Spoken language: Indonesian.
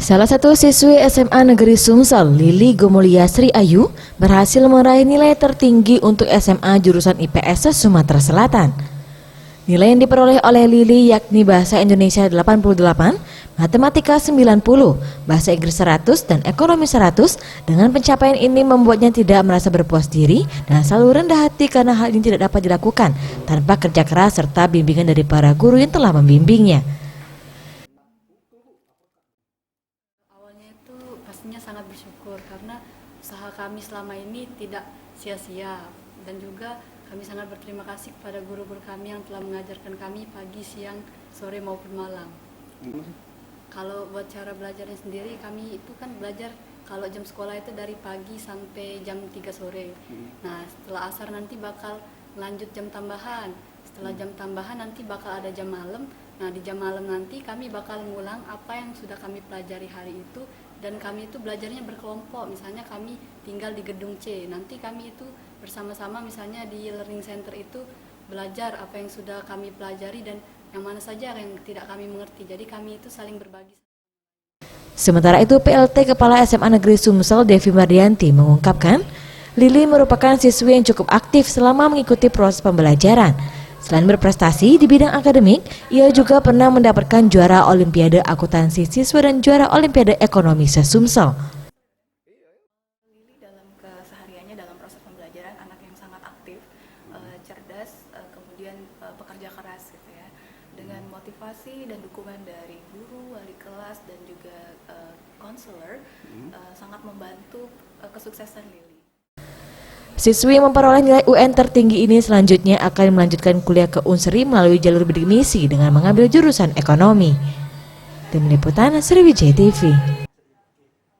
Salah satu siswi SMA Negeri Sumsel, Lili Gomulia Sri Ayu, berhasil meraih nilai tertinggi untuk SMA jurusan IPS Sumatera Selatan. Nilai yang diperoleh oleh Lili yakni Bahasa Indonesia 88, Matematika 90, Bahasa Inggris 100, dan Ekonomi 100. Dengan pencapaian ini membuatnya tidak merasa berpuas diri dan selalu rendah hati karena hal ini tidak dapat dilakukan tanpa kerja keras serta bimbingan dari para guru yang telah membimbingnya. Pastinya sangat bersyukur karena usaha kami selama ini tidak sia-sia, dan juga kami sangat berterima kasih kepada guru-guru kami yang telah mengajarkan kami pagi, siang, sore maupun malam. Kalau buat cara belajarnya sendiri, kami itu kan belajar kalau jam sekolah itu dari pagi sampai jam 3 sore. Nah, setelah asar nanti bakal lanjut jam tambahan. Setelah jam tambahan nanti bakal ada jam malam. Nah, di jam malam nanti kami bakal ngulang apa yang sudah kami pelajari hari itu, dan kami itu belajarnya berkelompok. Misalnya kami tinggal di gedung C, nanti kami itu bersama-sama misalnya di learning center itu belajar apa yang sudah kami pelajari dan yang mana saja yang tidak kami mengerti. Jadi kami itu saling berbagi. Sementara itu, PLT Kepala SMA Negeri Sumsel Devi Mardianti mengungkapkan, Lili merupakan siswi yang cukup aktif selama mengikuti proses pembelajaran. Selain berprestasi di bidang akademik, ia juga pernah mendapatkan juara Olimpiade Akuntansi Siswa dan juara Olimpiade Ekonomi se-Sumsel. Lili dalam kesehariannya dalam proses pembelajaran anak yang sangat aktif, cerdas, kemudian pekerja keras gitu ya. Dengan motivasi dan dukungan dari guru, wali kelas dan juga konselor, sangat membantu kesuksesan Lili. Siswi yang memperoleh nilai UN tertinggi ini selanjutnya akan melanjutkan kuliah ke Unsri melalui jalur bidik misi dengan mengambil jurusan ekonomi. Tim Liputan Sriwijaya TV.